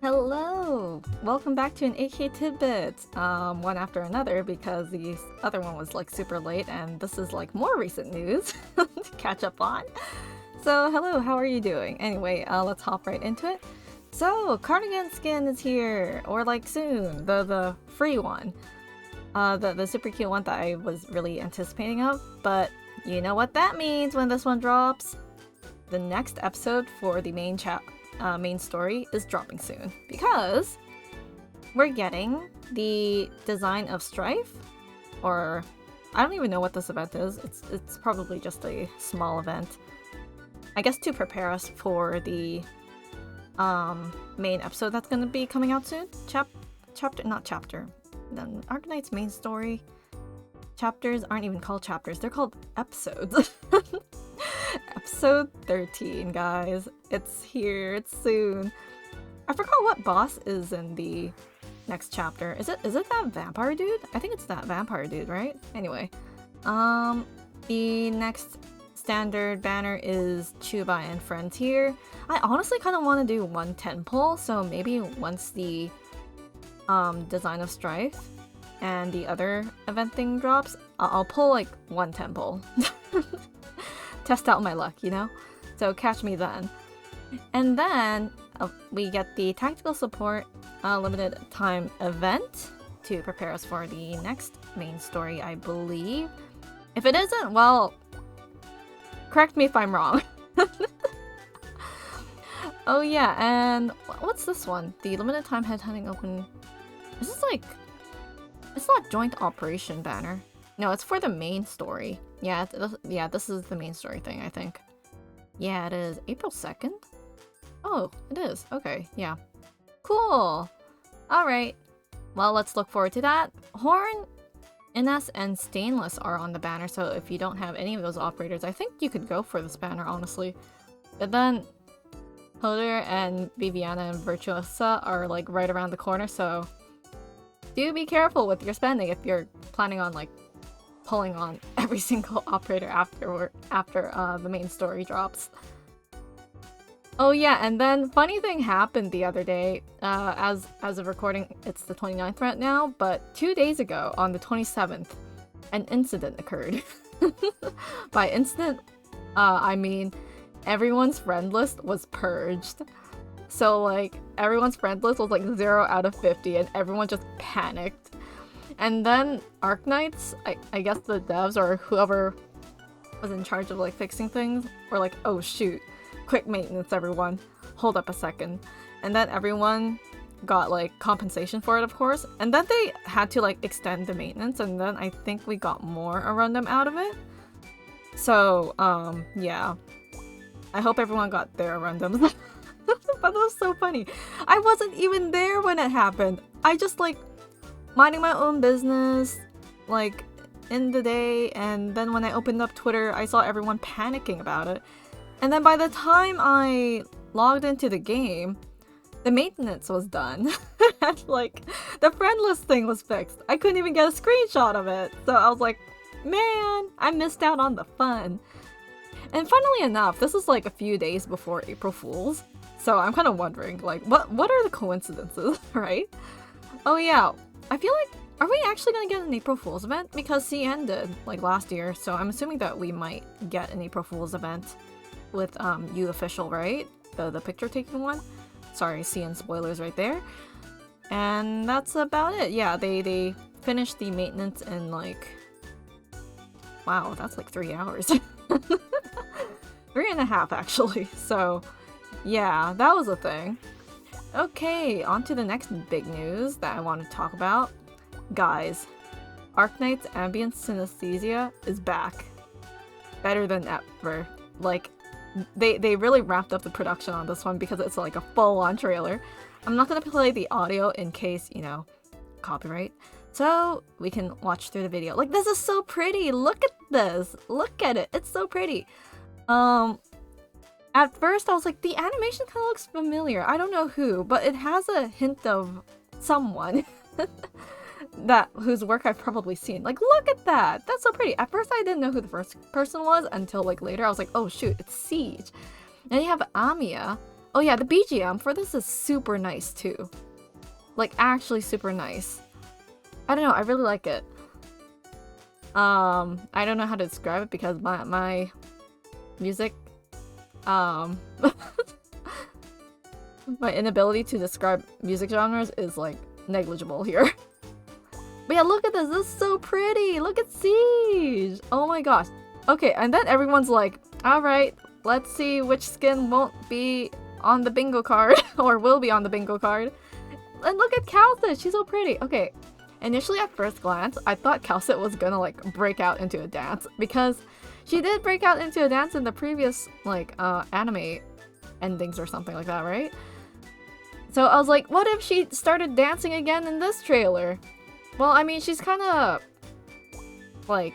Hello! Welcome back to an AK Tidbits, one after another because the other one was like super late and this is like more recent news to catch up on. So hello, how are you doing? Anyway, let's hop right into it. So, Cardigan Skin is here, or like soon, the free one. The super cute one that I was really anticipating of, but you know what that means when this one drops? The next episode for the main story is dropping soon because we're getting the design of Strife, or I don't even know what this event is. It's probably just a small event, I guess, to prepare us for the main episode that's going to be coming out soon. Then Arknights main story chapters aren't even called chapters, they're called episodes. Episode 13, guys. It's here, it's soon. I forgot what boss is in the next chapter. Is it that vampire dude? I think it's that vampire dude, right? Anyway, the next standard banner is Qiubai and friends here. I honestly kind of want to do one 10 pull, so maybe once the design of Strife and the other event thing drops, I'll pull like one 10 pull. Test out my luck, you know? So catch me then. And then we get the tactical support limited time event to prepare us for the next main story, I believe. If it isn't, well, correct me if I'm wrong. Oh yeah, and what's this one? The limited time headhunting open. Is this like... It's not joint operation banner. No, it's for the main story. Yeah, this is the main story thing, I think. Yeah, it is. April 2nd? Oh, it is. Okay, yeah. Cool! Alright. Well, let's look forward to that. Horn, Ines, and Stainless are on the banner, so if you don't have any of those operators, I think you could go for this banner, honestly. But then, Hodor and Viviana and Virtuosa are like right around the corner, so do be careful with your spending if you're planning on like pulling on every single operator after the main story drops. Oh yeah, and then funny thing happened the other day. As of recording, it's the 29th right now, but 2 days ago on the 27th, an incident occurred. By incident, I mean everyone's friend list was purged. So like everyone's friend list was like 0 out of 50 and everyone just panicked. And then Arknights, I guess the devs or whoever was in charge of like fixing things were like, oh shoot, quick maintenance everyone, hold up a second. And then everyone got like compensation for it, of course. And then they had to like extend the maintenance, and then I think we got more Arundum out of it. So, yeah. I hope everyone got their Arundums. But that was so funny. I wasn't even there when it happened. I just like minding my own business, like, in the day, and then when I opened up Twitter, I saw everyone panicking about it. And then by the time I logged into the game, the maintenance was done. And, like, the friend list thing was fixed. I couldn't even get a screenshot of it. So I was like, man, I missed out on the fun. And funnily enough, this is like a few days before April Fool's. So I'm kind of wondering, like, what are the coincidences, right? Oh yeah. I feel like, are we actually gonna get an April Fool's event? Because CN did, like, last year, so I'm assuming that we might get an April Fool's event with, You Official, right? The picture-taking one? Sorry, CN spoilers right there. And that's about it. Yeah, they finished the maintenance in, like... Wow, that's like 3 hours. 3.5, actually. So, yeah, that was a thing. Okay, on to the next big news that I want to talk about. Guys, Arknights Ambience Synesthesia is back. Better than ever. Like, they really wrapped up the production on this one because it's like a full-on trailer. I'm not gonna play the audio in case, you know, copyright. So, we can watch through the video. Like, this is so pretty! Look at this! Look at it! It's so pretty! At first, I was like, the animation kind of looks familiar. I don't know who, but it has a hint of someone whose work I've probably seen. Like, look at that! That's so pretty. At first, I didn't know who the first person was until, like, later. I was like, oh shoot, it's Siege. And you have Amiya, Oh yeah, the BGM for this is super nice too. Like, actually super nice. I don't know, I really like it. I don't know how to describe it because my music, my inability to describe music genres is like negligible here. But yeah, look at this. This is so pretty. Look at Siege. Oh my gosh. Okay, and then everyone's like, alright, let's see which skin won't be on the bingo card or will be on the bingo card. And look at Calcit. She's so pretty. Okay, initially at first glance, I thought Calcit was gonna like break out into a dance because she did break out into a dance in the previous like anime endings or something like that, right? So I was like, what if she started dancing again in this trailer? Well, I mean, she's kind of like,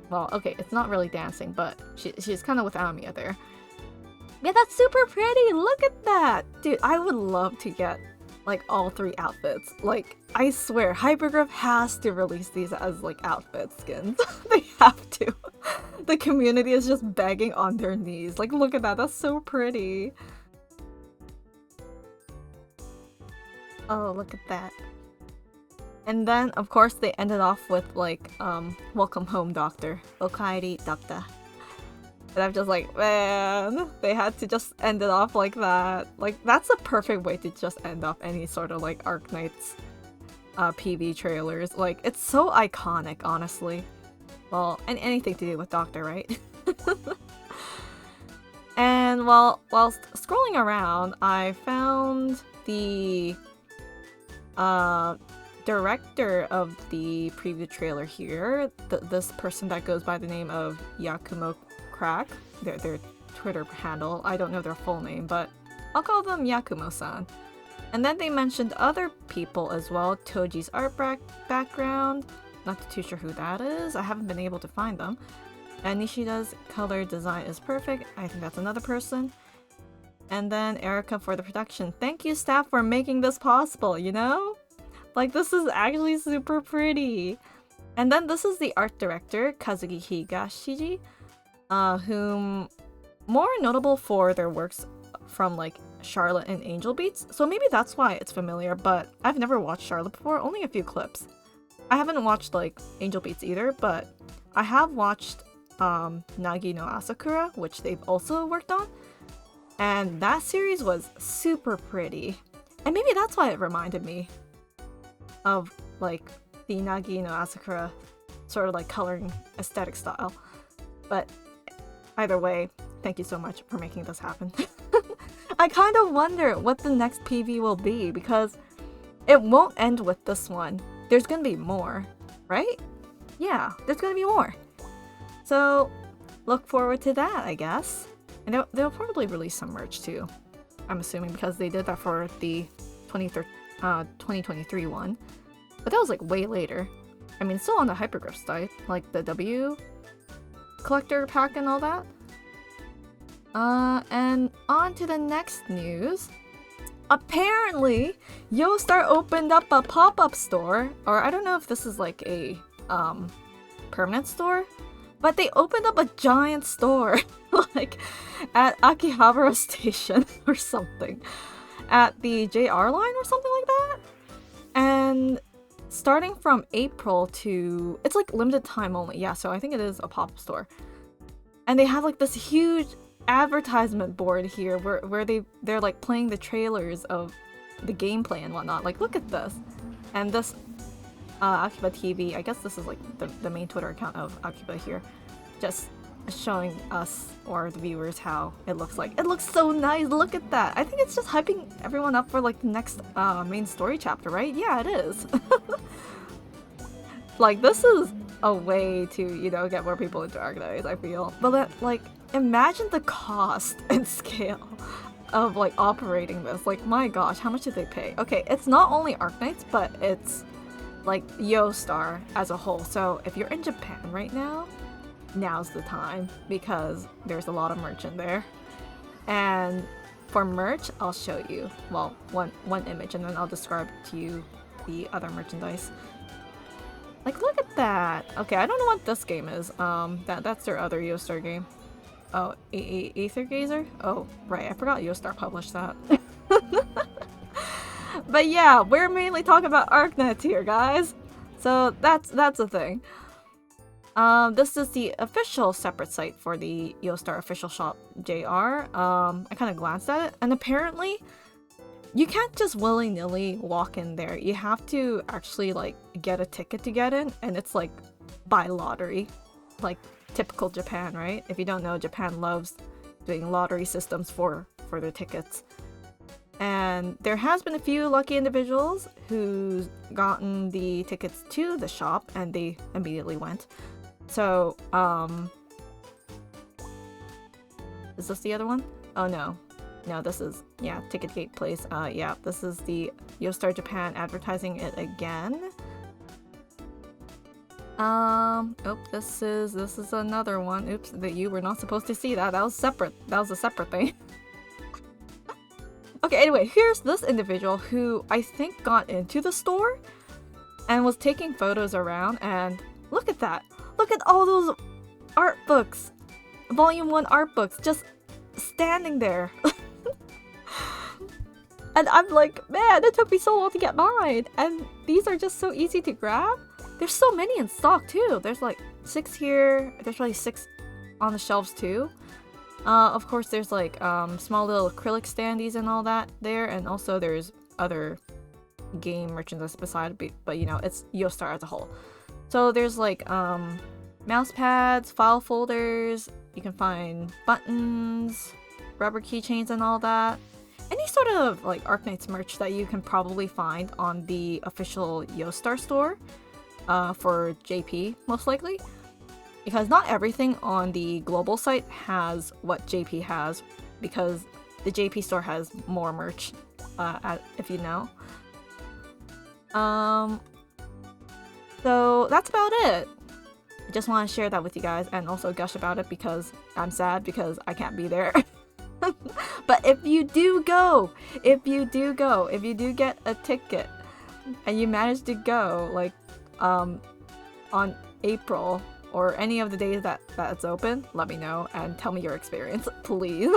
well, okay, it's not really dancing, but she's kind of with Amiya there. Yeah, that's super pretty. Look at that. Dude, I would love to get like all 3 outfits. Like, I swear, Hypergraph has to release these as like outfit skins. They have to. The community is just begging on their knees. Like, look at that. That's so pretty. Oh, look at that. And then, of course, they ended off with, like, welcome home, doctor. Okaeri, doctor. And I'm just like, man, they had to just end it off like that. Like, that's a perfect way to just end off any sort of, like, Arknights PV trailers. Like, it's so iconic, honestly. Well, and anything to do with Doctor, right? And while scrolling around, I found the director of the preview trailer here, this person that goes by the name of Yakumo Crack, their Twitter handle. I don't know their full name, but I'll call them Yakumo-san. And then they mentioned other people as well. Toji's art background, not too sure who that is. I haven't been able to find them. And Nishida's color design is perfect. I think that's another person. And then Erica for the production. Thank you, staff, for making this possible, you know? Like, this is actually super pretty. And then this is the art director, Kazuki Higashiji, whom more notable for their works from like Charlotte and Angel Beats. So maybe that's why it's familiar, but I've never watched Charlotte before, only a few clips. I haven't watched like Angel Beats either, but I have watched Nagi no Asakura, which they've also worked on. And that series was super pretty. And maybe that's why it reminded me of like the Nagi no Asakura sort of like coloring aesthetic style. But either way, thank you so much for making this happen. I kind of wonder what the next PV will be because it won't end with this one. There's gonna be more, right? Yeah, there's gonna be more. So look forward to that, I guess. And they'll probably release some merch too, I'm assuming, because they did that for the 2023 one. But that was like way later. I mean, still on the Hypergraph site, like the W collector pack and all that. And on to the next news. Apparently, Yostar opened up a pop-up store, or I don't know if this is like a permanent store, but they opened up a giant store like at Akihabara Station or something, at the JR line or something like that. And starting from April to, it's like limited time only, yeah, so I think it is a pop-up store. And they have like this huge advertisement board here where they're like playing the trailers of the gameplay and whatnot. Like, look at this. And this Akiba TV, I guess this is like the main Twitter account of Akiba here, just showing us or the viewers how it looks like. It looks so nice. Look at that. I think it's just hyping everyone up for like the next main story chapter, right? Yeah, it is. Like, this is a way to, you know, get more people into Arknights, I feel. But like, imagine the cost and scale of like operating this. Like, my gosh, how much did they pay? Okay, it's not only Arknights, but it's like Yostar as a whole. So if you're in Japan right now, now's the time because there's a lot of merch in there. And for merch, I'll show you, well, one image, and then I'll describe to you the other merchandise. Like, look at that. Okay, I don't know what this game is. That's their other Yostar game. Oh, Aether Gazer? Oh, right, I forgot Yostar published that. But yeah, we're mainly talking about Arknights here, guys. So that's a thing. This is the official separate site for the Yostar official shop JR. I kind of glanced at it, and apparently you can't just willy-nilly walk in there. You have to actually like get a ticket to get in, and it's like by lottery, like typical Japan, right? If you don't know, Japan loves doing lottery systems for their tickets. And there has been a few lucky individuals who's gotten the tickets to the shop and they immediately went. So, is this the other one? Oh no. No, this is, yeah, Ticket Gate Place. Yeah, this is the Yostar Japan advertising it again. Oh, this is another one. Oops, that you were not supposed to see that. That was separate. That was a separate thing. Okay, anyway, here's this individual who I think got into the store and was taking photos around, and look at that. Look at all those art books. Volume 1 art books just standing there. And I'm like, man, it took me so long to get mine. And these are just so easy to grab. There's so many in stock too. There's like 6 here. There's probably 6 on the shelves too. Of course, there's like small little acrylic standees and all that there, and also there's other game merchandise beside it, but you know, it's Yostar as a whole. So there's like mouse pads, file folders, you can find buttons, rubber keychains and all that. Any sort of like Arknights merch that you can probably find on the official Yostar store for JP, most likely. Because not everything on the global site has what JP has, because the JP store has more merch, if you know. So that's about it. I just want to share that with you guys and also gush about it because I'm sad because I can't be there. But if you do get a ticket and you manage to go like on April or any of the days that it's open, let me know and tell me your experience, please.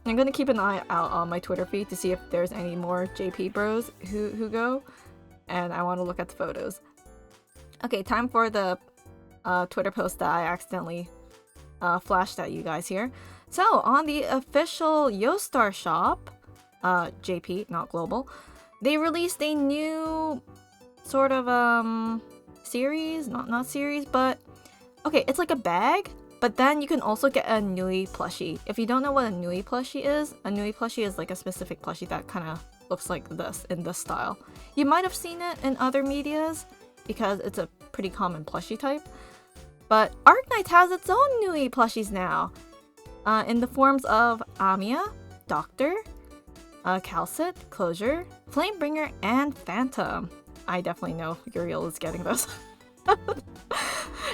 I'm gonna keep an eye out on my Twitter feed to see if there's any more JP bros who go, and I want to look at the photos. Okay, time for the Twitter post that I accidentally flashed at you guys here. So, on the official Yostar shop, JP, not global, they released a new sort of series, not series, but okay, it's like a bag, but then you can also get a Nui plushie. If you don't know what a Nui plushie is like a specific plushie that kind of looks like this, in this style. You might have seen it in other medias because it's a pretty common plushie type, but Arknights has its own Nui plushies now, in the forms of Amiya, Doctor, Calcit, Closure, Flamebringer, and Phantom. I definitely know Uriel is getting this.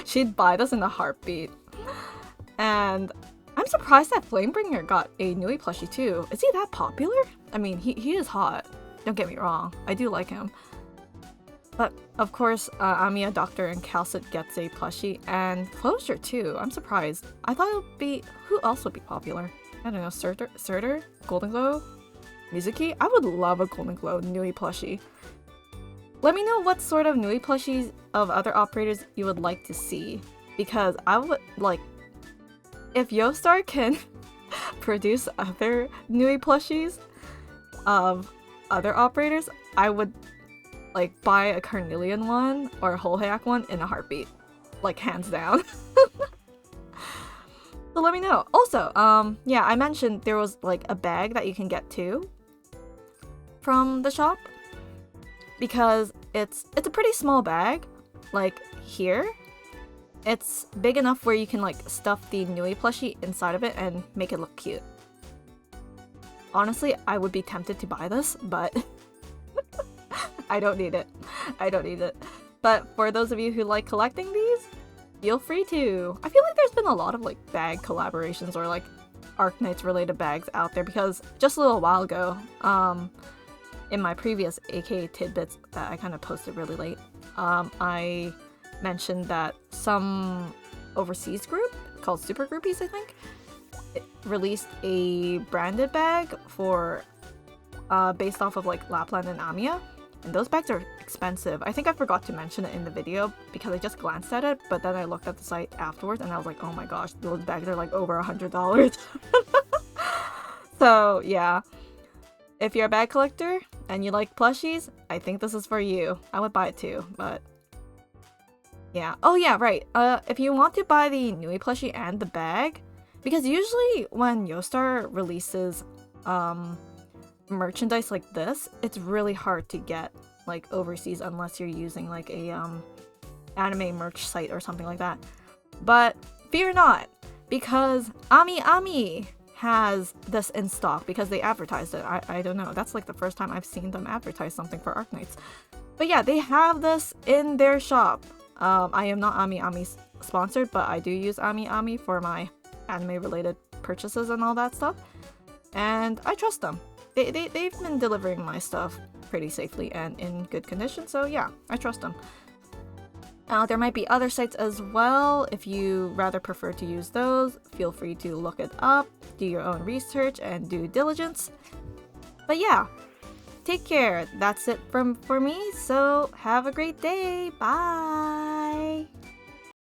She'd buy this in a heartbeat. And I'm surprised that Flamebringer got a Nui plushie too. Is he that popular? I mean, he is hot. Don't get me wrong. I do like him. But of course, Amiya, Doctor, and Calcit gets a plushie, and Closure too. I'm surprised. I thought it would be... Who else would be popular? I don't know, Surtur? Golden Glow? Mizuki? I would love a Golden Glow Nui plushie. Let me know what sort of Nui plushies of other operators you would like to see, because I would like... If Yostar can produce other Nui plushies of other operators, I would like buy a Carnelian one or a Holhayak one in a heartbeat, like hands down. So let me know. Also, yeah, I mentioned there was like a bag that you can get too from the shop, because it's a pretty small bag. Like here, it's big enough where you can like stuff the Nui plushie inside of it and make it look cute. Honestly, I would be tempted to buy this, but I don't need it. I don't need it. But for those of you who like collecting these, feel free to. I feel like there's been a lot of like bag collaborations or like Arknights related bags out there, because just a little while ago, in my previous AK Tidbits that I kind of posted really late, I mentioned that some overseas group called Super Groupies, I think, released a branded bag for based off of like Lapland and Amia. And those bags are expensive. I think I forgot to mention it in the video because I just glanced at it, but then I looked at the site afterwards and I was like, oh my gosh, those bags are like over $100. So yeah, if you're a bag collector and you like plushies, I think this is for you. I would buy it too, but yeah. Oh yeah, right. If you want to buy the Nui plushie and the bag, because usually when Yostar releases merchandise like this, it's really hard to get like overseas unless you're using like a anime merch site or something like that. But fear not, because Ami has this in stock because they advertised it. I don't know, that's like the first time I've seen them advertise something for Arknights. But yeah, they have this in their shop. I am not Ami sponsored, but I do use Ami for my anime related purchases and all that stuff, and I trust them. They've been delivering my stuff pretty safely and in good condition, so yeah, I trust them. There might be other sites as well. If you rather prefer to use those, feel free to look it up, do your own research and due diligence. But yeah, take care. That's it for me, so have a great day. Bye!